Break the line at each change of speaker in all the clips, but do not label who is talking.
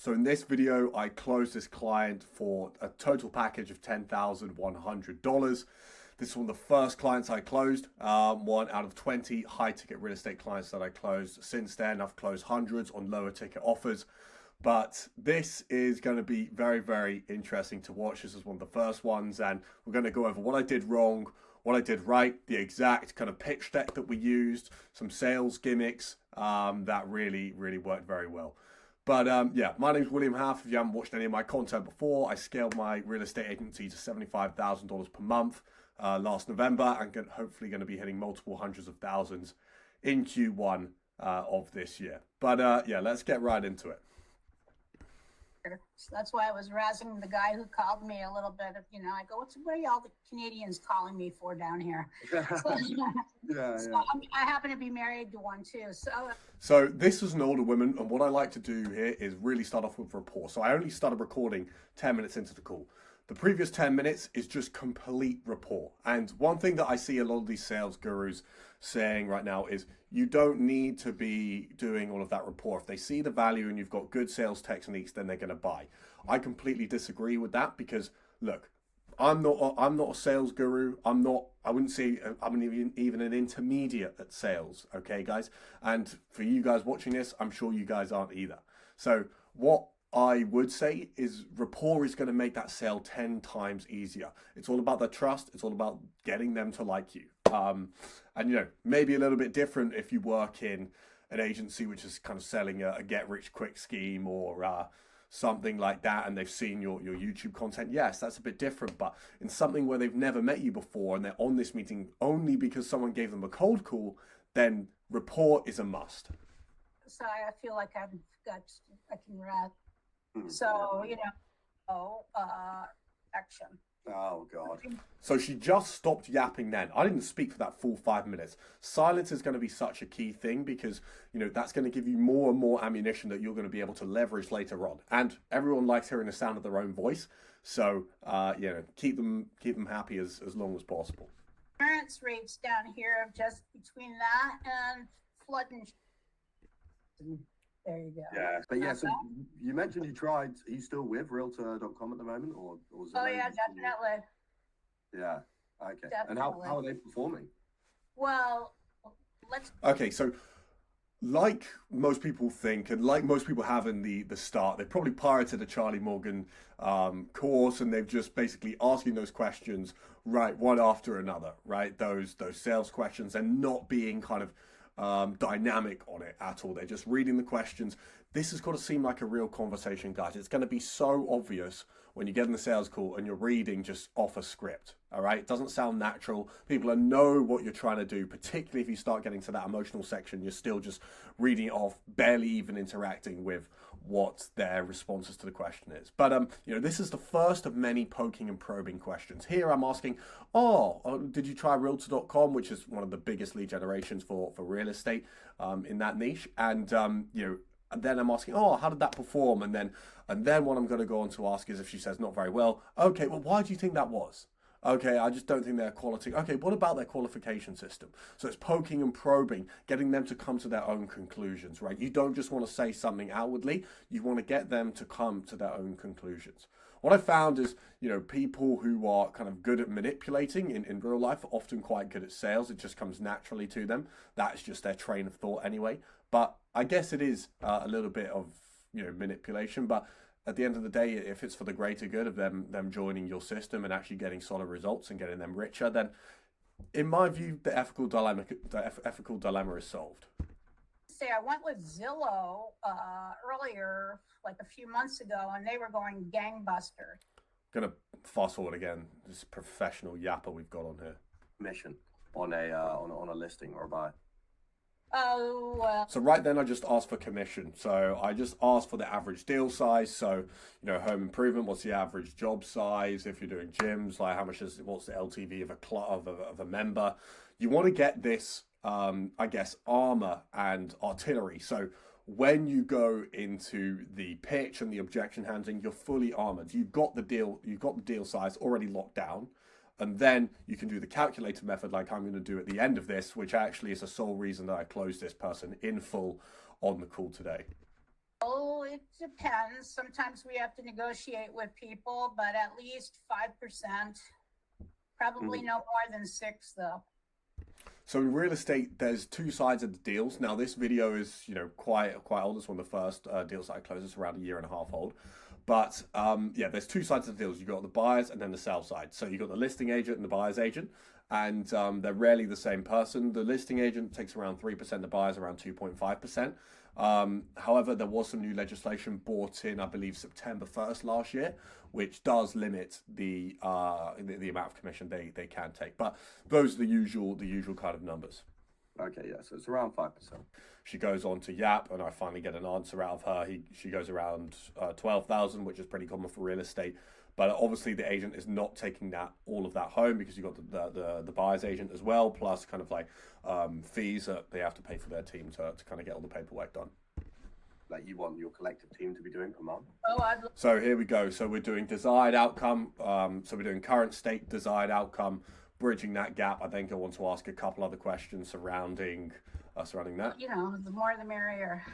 So in this video, I closed this client for a total package of $10,100. This is one of the first clients I closed, one out of 20 high ticket real estate clients that I closed. Since then, I've closed hundreds on lower ticket offers. But this is going to be very, very interesting to watch. This is one of the first ones, and we're going to go over what I did wrong, what I did right, the exact kind of pitch deck that we used, some sales gimmicks that really, really worked very well. But yeah, my name is William Howorth. If you haven't watched any of my content before, I scaled my real estate agency to $75,000 per month last November, and hopefully going to be hitting multiple hundreds of thousands in Q1 of this year. But yeah, let's get right into it.
So that's why I was razzing the guy who called me a little bit. I go, what are all the Canadians calling me for down here? I happen to be married to one too.
So this is an older woman, and what I like to do here is really start off with rapport. So I only started recording 10 minutes into the call. The previous 10 minutes is just complete rapport. And one thing that I see a lot of these sales gurus saying right now is you don't need to be doing all of that rapport. If they see the value and you've got good sales techniques, then they're going to buy. I completely disagree with that because look, I'm not a sales guru. I wouldn't say I'm even an intermediate at sales. Okay, guys. And for you guys watching this, I'm sure you guys aren't either. So what I would say is rapport is going to make that sale 10 times easier. It's all about the trust. It's all about getting them to like you. And maybe a little bit different if you work in an agency which is kind of selling a get rich quick scheme or something like that, and they've seen your YouTube content. Yes, that's a bit different. But in something where they've never met you before and they're on this meeting only because someone gave them a cold call, then rapport is a must.
So I feel like I can rap. So, action.
Oh, God. So she just stopped yapping then. I didn't speak for that full 5 minutes. Silence is going to be such a key thing because, that's going to give you more and more ammunition that you're going to be able to leverage later on. And everyone likes hearing the sound of their own voice. So, keep them happy as long as possible.
Clearance rates down here of just between that and flood and there you go.
Yeah, but yeah, so you mentioned you tried. Are you still with Realtor.com at the moment, or
oh yeah, definitely.
Yeah. Okay.
Definitely.
And how are they performing?
Well,
Okay, so like most people think, and like most people have in the start, they probably pirated a Charlie Morgan course, and they've just basically asking those questions right one after another, right? Those sales questions, and not being kind of dynamic on it at all. They're just reading the questions. This has got to seem like a real conversation, guys. It's going to be so obvious when you get in the sales call and you're reading just off a script. All right, it doesn't sound natural. People know what you're trying to do, particularly if you start getting to that emotional section. You're still just reading it off, barely even interacting with what their responses to the question is. But this is the first of many poking and probing questions. Here I'm asking, did you try Realtor.com, which is one of the biggest lead generations for real estate in that niche? And and then I'm asking, how did that perform? And then what I'm going to go on to ask is if she says not very well. Okay, well, why do you think that was? Okay, I just don't think they're quality. Okay, what about their qualification system? So it's poking and probing, getting them to come to their own conclusions, right? You don't just want to say something outwardly. You want to get them to come to their own conclusions. What I found is, people who are kind of good at manipulating in real life are often quite good at sales. It just comes naturally to them. That's just their train of thought anyway. But I guess it is a little bit of, manipulation. But at the end of the day, if it's for the greater good of them joining your system and actually getting solid results and getting them richer, then in my view, the ethical dilemma is solved.
Say I went with Zillow earlier, like a few months ago, and they were going gangbuster.
Gonna fast forward again. This professional yapper we've got on here.
Mission on a listing or a buy.
Oh, well.
So right then I just asked for commission. So I just asked for the average deal size. So, home improvement, what's the average job size? If you're doing gyms, like what's the LTV of a member? You want to get this, armor and artillery. So when you go into the pitch and the objection handling, you're fully armored. You've got the deal size already locked down. And then you can do the calculator method like I'm going to do at the end of this, which actually is the sole reason that I closed this person in full on the call today.
Oh, it depends. Sometimes we have to negotiate with people, but at least 5%. Probably no more than 6, though.
So in real estate, there's two sides of the deals. Now this video is, quite old. It's one of the first deals that I closed. It's around a year and a half old. But yeah, there's two sides of the deals. You've got the buyers and then the sell side. So you've got the listing agent and the buyer's agent, and they're rarely the same person. The listing agent takes around 3%, the buyers around 2.5%. However, there was some new legislation brought in, I believe, September 1st last year, which does limit the amount of commission they can take. But those are the usual kind of numbers.
Okay, yeah, so it's around 5%.
She goes on to Yap, and I finally get an answer out of her. She goes around 12,000, which is pretty common for real estate. But obviously, the agent is not taking all of that home, because you've got the buyer's agent as well, plus kind of like fees that they have to pay for their team to kind of get all the paperwork done.
Like you want your collective team to be doing per month?
So here we go. So we're doing desired outcome. So we're doing current state, desired outcome, bridging that gap. I think I want to ask a couple other questions surrounding that.
The more the merrier.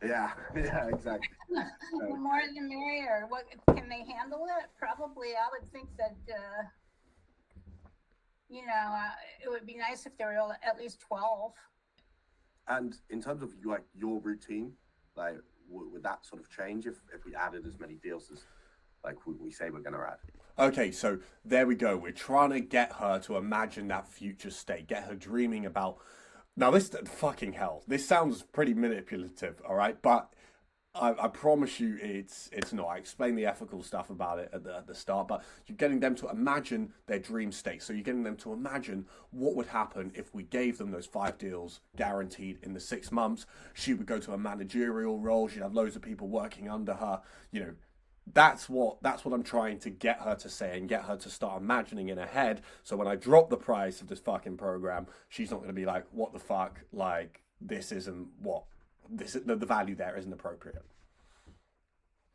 Yeah, exactly.
The more the merrier. What can they handle it? Probably. I would think that it would be nice if there were at least 12.
And in terms of like your routine, like would that sort of change if we added as many deals as like we say we're going to add?
Okay, so there we go. We're trying to get her to imagine that future state, get her dreaming about. Now, this fucking hell. This sounds pretty manipulative, all right? But I promise you, it's not. I explained the ethical stuff about it at the start, but you're getting them to imagine their dream state. So you're getting them to imagine what would happen if we gave them those 5 deals guaranteed in the 6 months. She would go to a managerial role. She'd have loads of people working under her. That's what I'm trying to get her to say and get her to start imagining in her head. So when I drop the price of this fucking program, she's not going to be like, what the fuck? Like, this isn't what the value there isn't appropriate.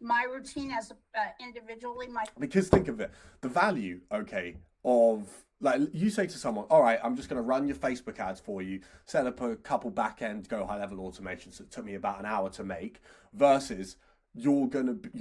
My routine as individually,
because think of it, the value, okay, of like you say to someone, all right, I'm just going to run your Facebook ads for you, set up a couple back end, go high level automations that took me about an hour to make, versus your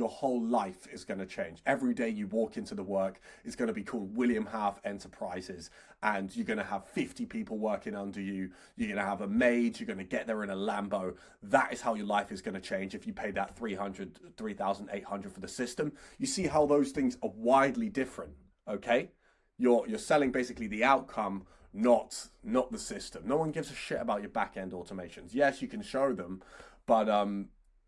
whole life is going to change. Every day you walk into the work is going to be called William Howorth Enterprises, and you're going to have 50 people working under you. You're going to have a maid. You're going to get there in a Lambo. That is how your life is going to change if you pay that $3,800 for the system. You see how those things are widely different, okay? You're selling basically the outcome, not the system. No one gives a shit about your back-end automations. Yes, you can show them, but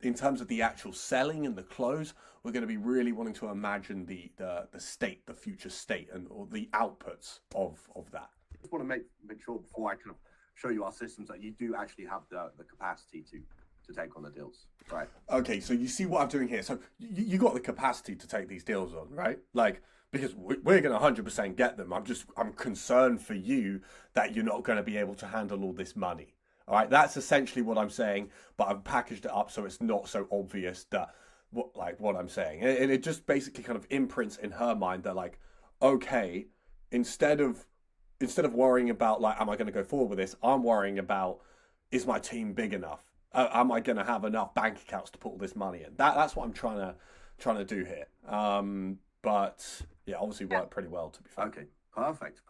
in terms of the actual selling and the close, we're going to be really wanting to imagine the state, the future state, or the outputs of that.
I just want to make sure before I kind of show you our systems that you do actually have the capacity to take on the deals, right?
Okay, so you see what I'm doing here. So you got the capacity to take these deals on, right? Like, because we're going to 100% get them. I'm concerned for you that you're not going to be able to handle all this money. All right, that's essentially what I'm saying, but I've packaged it up so it's not so obvious that what I'm saying. And it just basically kind of imprints in her mind that like, okay, instead of worrying about like, am I going to go forward with this? I'm worrying about, is my team big enough? Am I going to have enough bank accounts to put all this money in? That's what I'm trying to do here. But yeah, obviously worked pretty well, to be fair.
Okay, perfect.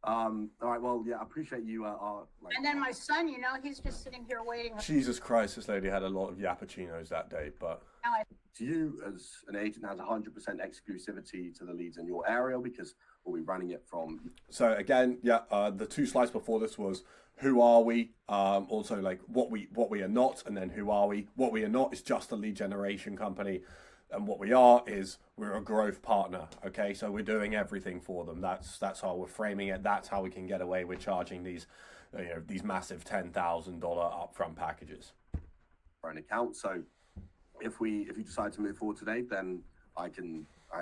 All right, well, yeah, I appreciate you.
And then my son, he's just sitting here waiting.
Jesus Christ, this lady had a lot of yappuccinos that day, but.
Do you, as an agent, has 100% exclusivity to the leads in your area, because we'll be running it from?
So again, yeah, the 2 slides before this was who are we, also like what we are not, and then who are we. What we are not is just a lead generation company. And what we are is we're a growth partner, okay? So we're doing everything for them. That's how we're framing it. That's how we can get away with charging these massive $10,000 upfront packages
for an account. So if you decide to move forward today, then I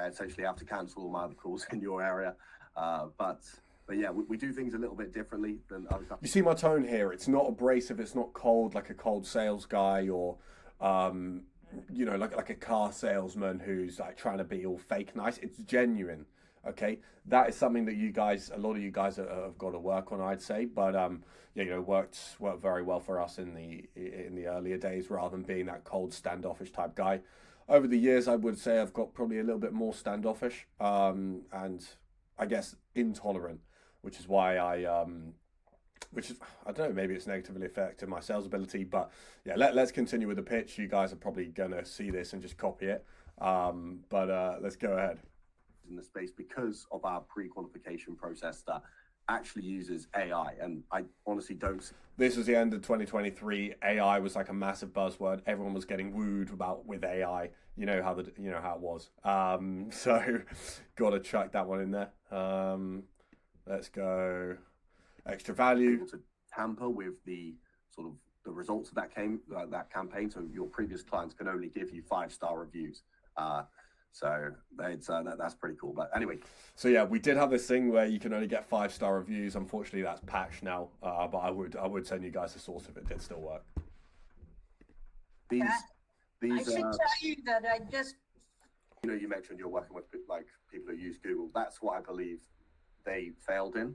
essentially have to cancel all my other calls in your area. But yeah, we do things a little bit differently than other companies.
You see my tone here. It's not abrasive. It's not cold like a cold sales guy or. Like a car salesman who's like trying to be all fake nice. It's genuine, Okay, that is something that a lot of you guys have got to work on, I'd say. But yeah, worked very well for us in the earlier days, rather than being that cold, standoffish type guy. Over the years, I would say I've got probably a little bit more standoffish, and I guess intolerant, which is why which is, I don't know, maybe it's negatively affected my sales ability. But yeah, let's continue with the pitch. You guys are probably gonna see this and just copy it. But let's go ahead.
In the space because of our pre-qualification process that actually uses AI, and I honestly don't.
This was the end of 2023. AI was like a massive buzzword. Everyone was getting wooed about with AI. You know how it was. So got to chuck that one in there. Let's go. Extra value.
To tamper with the sort of the results of that campaign. So your previous clients can only give you 5-star reviews. So that's pretty cool. But anyway.
So yeah, we did have this thing where you can only get 5-star reviews. Unfortunately, that's patched now. But I would send you guys the source if it did still work.
These
I should tell you that I just.
You mentioned you're working with like people who use Google. That's what I believe they failed in.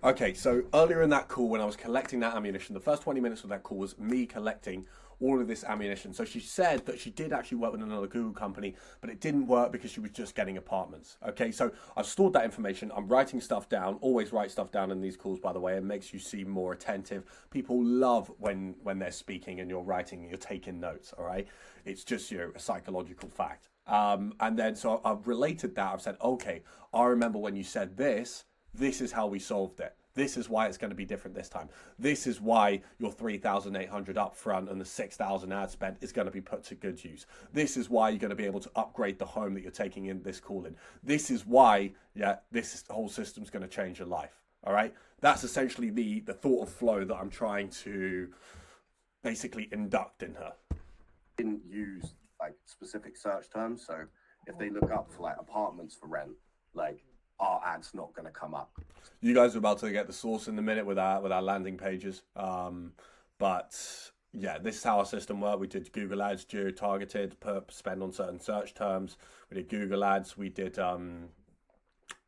Okay, so earlier in that call, when I was collecting that ammunition, the first 20 minutes of that call was me collecting all of this ammunition. So she said that she did actually work with another Google company, but it didn't work because she was just getting apartments. Okay, so I've stored that information. I'm writing stuff down. Always write stuff down in these calls, by the way. It makes you seem more attentive. People love when they're speaking and you're writing and you're taking notes, all right? It's just, a psychological fact. And then so I've related that. I've said, okay, I remember when you said this. This is how we solved it. This is why it's going to be different this time. This is why your 3,800 up front and the 6,000 ad spend is going to be put to good use. This is why you're going to be able to upgrade the home that you're taking in this call in. This is why, this whole system's going to change your life. All right. That's essentially the thought of flow that I'm trying to basically induct in her.
Didn't use like specific search terms. So if they look up for like apartments for rent, like, our ad's not going to come up.
You guys are about to get the source in a minute with our landing pages. But yeah, this is how our system worked. We did Google ads, geo-targeted, spend on certain search terms. We did Google ads. We did,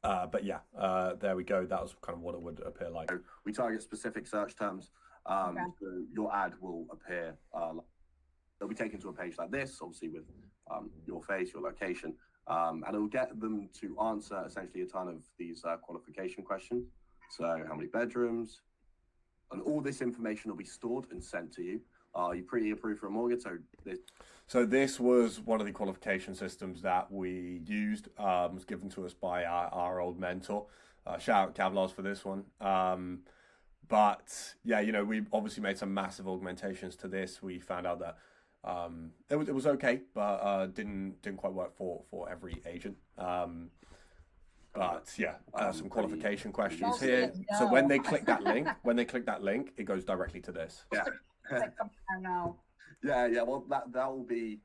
but yeah, there we go. That was kind of what it would appear like.
So we target specific search terms. So your ad will appear, it'll be taken to a page like this, obviously with your face, your location. And it'll get them to answer essentially a ton of these qualification questions. So how many bedrooms? And all this information will be stored and sent to you. Are you pre-approved for a mortgage? So
this was one of the qualification systems that we used. Was given to us by our old mentor. Shout out Kavlars for this one. But yeah, we obviously made some massive augmentations to this. We found out that it was okay, but didn't quite work for every agent. But yeah, some qualification questions here. So when they click that link, it goes directly to this.
Yeah.
No.
Yeah. Well, that will be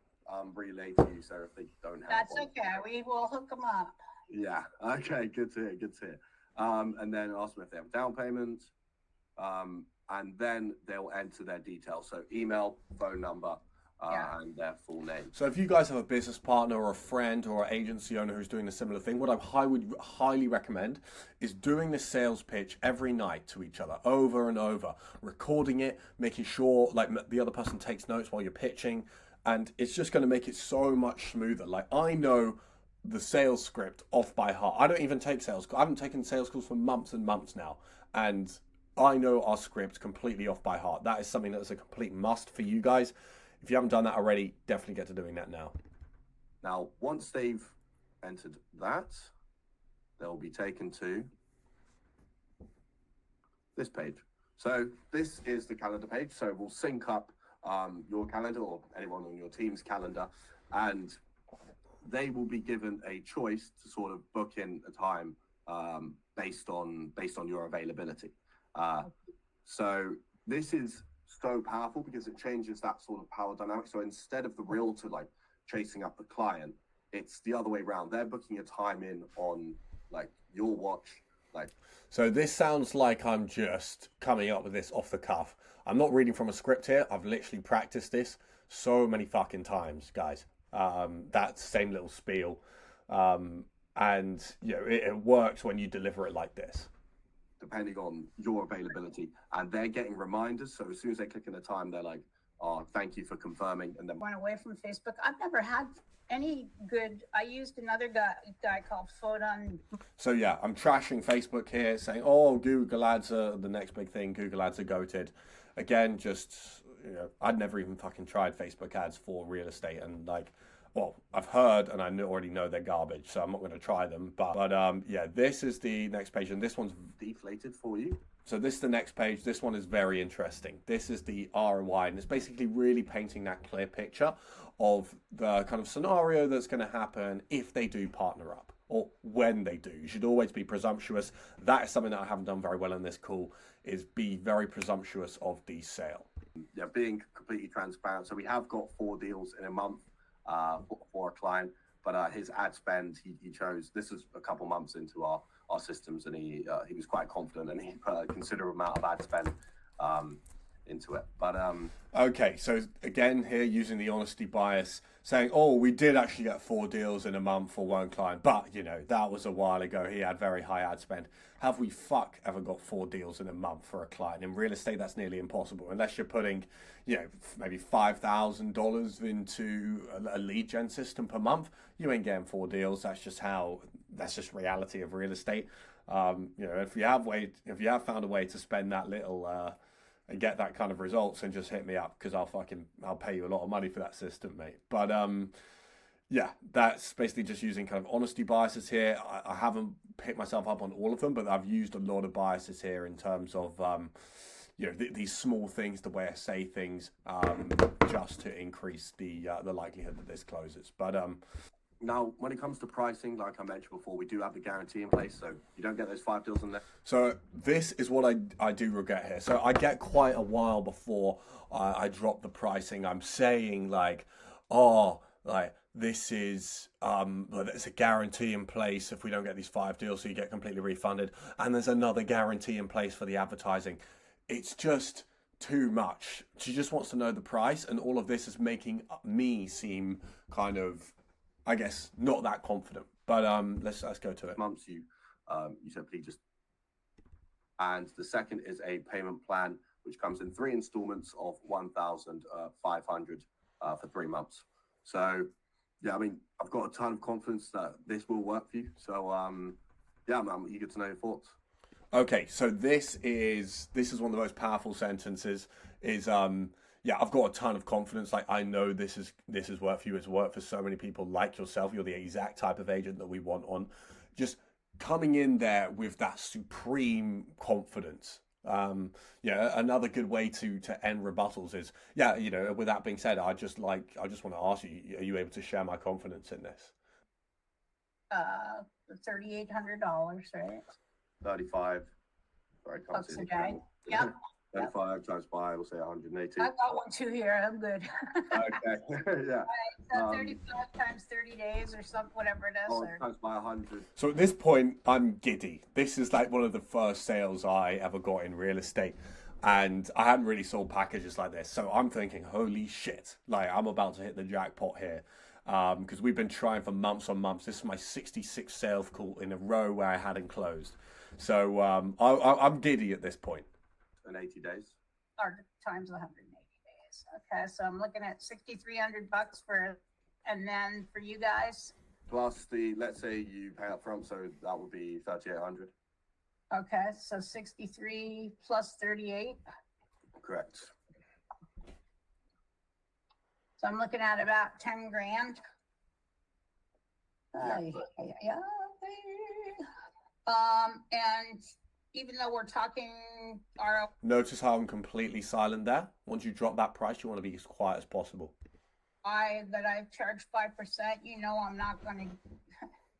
relayed to you. So if they don't have,
that's okay. We will hook them up.
Yeah. Okay. Good to hear. And then ask them if they have a down payment. And then they'll enter their details. So email, phone number. And their full name.
So if you guys have a business partner or a friend or an agency owner who's doing a similar thing, what I would highly recommend is doing this sales pitch every night to each other over and over, recording it, making sure like the other person takes notes while you're pitching, and it's just going to make it so much smoother. Like I know the sales script off by heart. I don't even take sales calls. I haven't taken sales calls for months and months now, and I know our script completely off by heart. That is something that is a complete must for you guys. If you haven't done that already, definitely get to doing that now.
Now, once they've entered that, they'll be taken to this page. So this is the calendar page. So we'll sync up your calendar or anyone on your team's calendar, and they will be given a choice to sort of book in a time based on your availability. So this is so powerful because it changes that sort of power dynamic. So instead of the realtor like chasing up the client, it's the other way around. They're booking a time in on like your watch.
So this sounds like I'm just coming up with this off the cuff. I'm not reading from a script here. I've literally practiced this so many fucking times, guys. That same little spiel. And and it works when you deliver it like this.
Depending on your availability, and they're getting reminders. So as soon as they click in the time, they're like, "Oh, thank you for confirming," and then
Went away from Facebook. I've never had any good. I used another guy called Photon.
So yeah, I'm trashing Facebook here, saying, "Oh, Google Ads are the next big thing. Google Ads are goated." Again, just I'd never even fucking tried Facebook ads for real estate, and like, well, I've heard and I already know they're garbage, so I'm not going to try them. But yeah, this is the next page, and this one's
deflated for you.
So this is the next page. This one is very interesting. This is the ROI, and it's basically really painting that clear picture of the kind of scenario that's going to happen if they do partner up, or when they do. You should always be presumptuous. That is something that I haven't done very well in this call, is be very presumptuous of the sale.
Yeah, being completely transparent. So we have got 4 deals in a month for a client, but his ad spend, he chose, this is a couple months into our systems, and he was quite confident, and he put a considerable amount of ad spend into it. But
okay, so again here using the honesty bias, saying, oh, we did actually get 4 deals in a month for one client, but that was a while ago. He had very high ad spend. Have we ever got 4 deals in a month for a client? In real estate, that's nearly impossible unless you're putting maybe $5,000 into a lead gen system per month. You ain't getting 4 deals. That's just reality of real estate. If you have found a way to spend that little and get that kind of results, and just hit me up, because I'll pay you a lot of money for that system, mate. But yeah, that's basically just using kind of honesty biases here. I haven't picked myself up on all of them, but I've used a lot of biases here in terms of these small things, the way I say things, just to increase the likelihood that this closes. But
now, when it comes to pricing, like I mentioned before, we do have the guarantee in place, so you don't get those 5 deals in there.
So this is what I do regret here. So I get quite a while before I drop the pricing. I'm saying this is there's a guarantee in place if we don't get these 5 deals, so you get completely refunded, and there's another guarantee in place for the advertising. It's just too much. She just wants to know the price, and all of this is making me seem kind of, I guess, not that confident. But let's go to it.
Months you simply just, and the second is a payment plan which comes in 3 installments of 1,500 for 3 months. So yeah, I mean, I've got a ton of confidence that this will work for you. So yeah, I'm eager to know your thoughts.
Okay, so this is one of the most powerful sentences. Yeah, I've got a ton of confidence. Like, I know this is work for you. It's worked for so many people like yourself. You're the exact type of agent that we want on. Just coming in there with that supreme confidence. Another good way to end rebuttals is, with that being said, I just want to ask you, are you able to share my confidence in this?
$3,800, right?
35. Sorry, I can't see
a day. Yep.
35 times 5, we'll say 180.
I've got one too here. I'm good.
Okay. Yeah.
So 35 times 30 days or something, whatever it is.
Times by 100.
So at this point, I'm giddy. This is like one of the first sales I ever got in real estate, and I hadn't really sold packages like this. So I'm thinking, holy shit, like I'm about to hit the jackpot here. Because we've been trying for months on months. This is my 66th sales call in a row where I hadn't closed. So I'm giddy at this point.
In 80 days.
Or times 180 days. Okay, so I'm looking at $6,300 and then for you guys.
Plus let's say you pay up front, so that would be 3,800.
Okay, so 63 plus 38.
Correct.
So I'm looking at about 10 grand.
Yeah.
And even though we're talking
Notice how I'm completely silent there. Once you drop that price, you want to be as quiet as possible.
that I've charged 5%,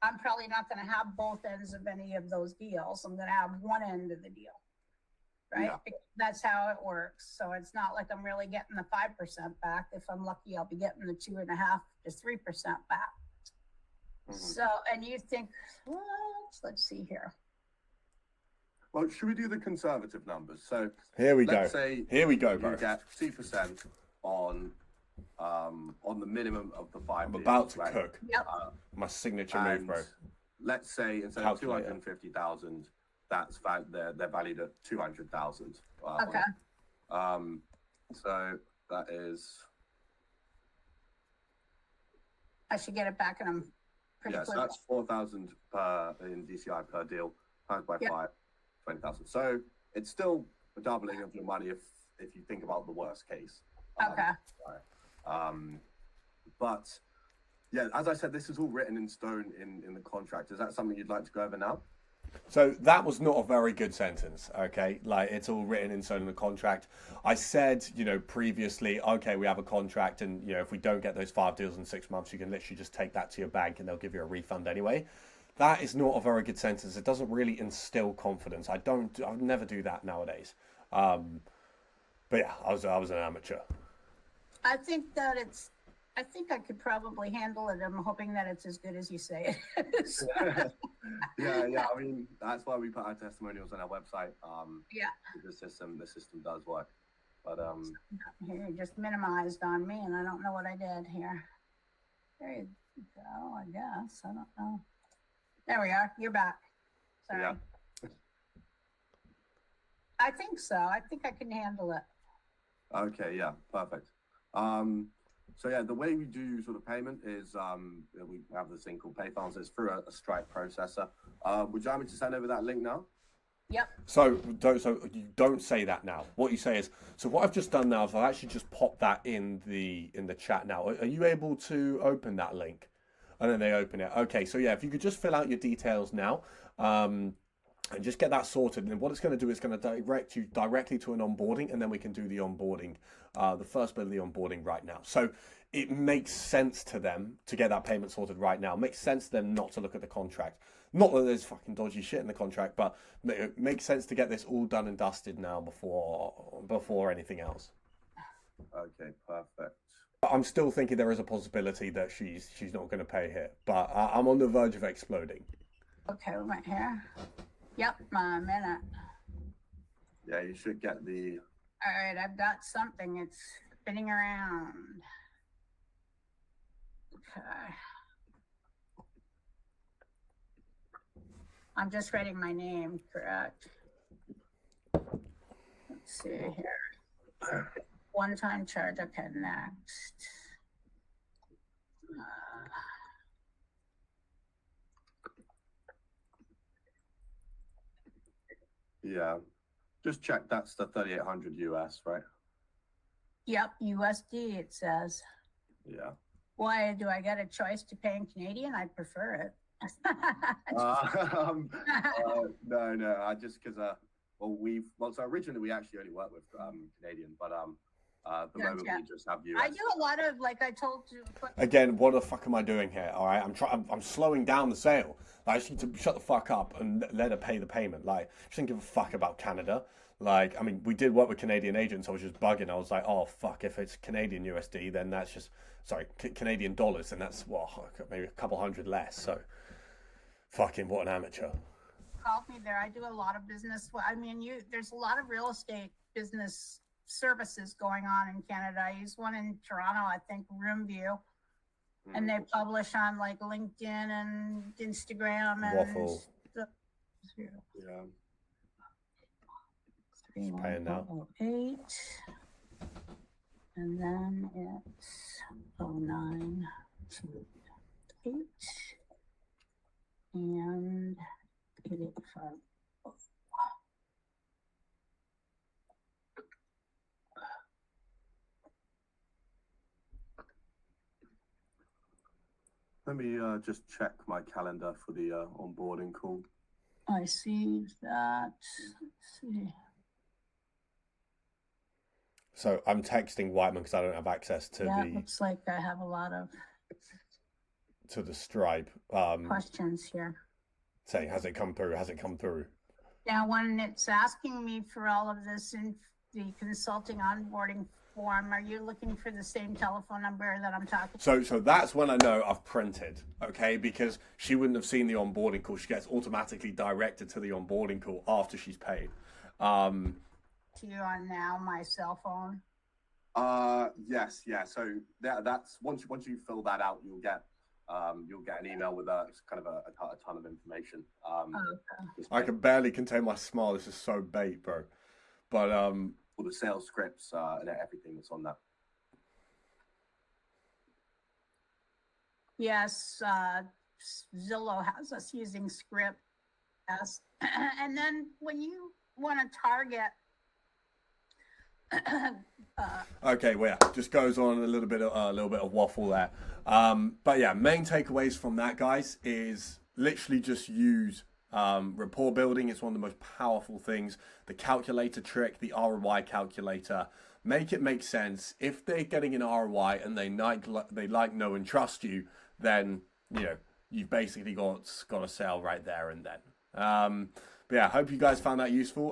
I'm probably not going to have both ends of any of those deals. I'm going to have one end of the deal, right?
Yeah.
Because that's how it works. So it's not like I'm really getting the 5% back. If I'm lucky, I'll be getting the 2.5% to 3% back. Mm-hmm. So, and you think, let's see here.
Well, should we do the conservative numbers? So
here we
let's
go.
Say
here we go,
bro. You get 2% on the minimum of the 5
I'm
deals,
about to
right?
cook.
Yep.
My signature move, bro.
let's say instead of 250,000, they're valued at 200,000.
Okay.
So that is.
I should get it back in them pretty quick.
So that's 4,000 in DCI per deal, times by 5, 20,000. So it's still a doubling of your money if you think about the worst case.
Okay.
But yeah, as I said, this is all written in stone in the contract. Is that something you'd like to go over now?
So that was not a very good sentence, okay? Like, it's all written in stone in the contract. I said, previously, okay, we have a contract, and, if we don't get those 5 deals in 6 months, you can literally just take that to your bank and they'll give you a refund anyway. That is not a very good sentence. It doesn't really instill confidence. I would never do that nowadays. But yeah, I was an amateur.
I think I could probably handle it. I'm hoping that it's as good as you say it is.
Yeah. I mean, that's why we put our testimonials on our website. The system does work. But
here, you just minimized on me, and I don't know what I did here. There you go. I guess I don't know. There we are. You're back. Sorry.
Yeah.
I think so. I think I can handle it.
Okay. Yeah. Perfect. So yeah, the way we do sort of payment is we have this thing called PayPhones. It's through a Stripe processor. Would you like me to send over that link now?
Yep.
So you don't say that now. What you say is, so what I've just done now is I've actually just popped that in the chat now. Are you able to open that link? And then they open it. Okay, so yeah, if you could just fill out your details now, and just get that sorted. And then what it's going to do is going to direct you directly to an onboarding, and then we can do the onboarding, the first bit of the onboarding right now. So it makes sense to them to get that payment sorted right now. It makes sense to them not to look at the contract. Not that there's fucking dodgy shit in the contract, but it makes sense to get this all done and dusted now before anything else.
Okay, perfect.
I'm still thinking there is a possibility that she's not going to pay here, but I'm on the verge of exploding.
Okay, we're right here. Yep, a minute.
Yeah, you should get the.
All right, I've got something. It's spinning around. Okay. I'm just writing my name, correct? Let's see here. One-time charge. Okay, next.
Yeah, just check. That's the 3,800 US, right?
Yep, USD. It says.
Yeah.
Why do I get a choice to pay in Canadian? I prefer it.
No. I just because so originally we actually only work with Canadian, but at the moment we just have US.
I do a lot of, like I told you.
Again, what the fuck am I doing here? All right, I'm slowing down the sale. Like, I just need to shut the fuck up and let her pay the payment. Like, I just don't give a fuck about Canada. Like, I mean, we did work with Canadian agents. I was just bugging. I was like, oh fuck, if it's Canadian USD, then that's just Canadian dollars, then that's maybe a couple hundred less. So, fucking what an amateur.
Called me there. I do a lot of business. I mean, there's a lot of real estate business services going on in Canada. I use one in Toronto, I think, Roomview, and they publish on like LinkedIn and Instagram and
Waffle.
Yeah.
She's paying now.
8, and then it's 0928 and 885.
Let me just check my calendar for the onboarding call.
I see that. Let's see.
So I'm texting Whiteman because I don't have access to
Looks like I have a lot of
the Stripe.
Questions here.
Saying, has it come through? Has it come through?
Now, when it's asking me for all of this in the consulting onboarding form, are you looking for the same telephone number that I'm talking?
So that's when I know I've printed, okay? Because she wouldn't have seen the onboarding call. She gets automatically directed to the onboarding call after she's paid.
To you on now my cell phone.
Yes, yeah. So that's once you fill that out, you'll get you'll get an email with kind of a ton of information.
Okay.
I can barely contain my smile. This is so bait, bro. But
all the sales scripts and everything that's on that.
Yes, Zillow has us using script. Yes. And then when you want to target,
okay, well, yeah, just goes on a little bit of waffle there. But yeah, main takeaways from that, guys, is literally just use rapport building. It's one of the most powerful things. The calculator trick, the ROI calculator, make it make sense. If they're getting an ROI and they like, know, and trust you, then you've basically got a sale right there and then. But yeah, I hope you guys found that useful.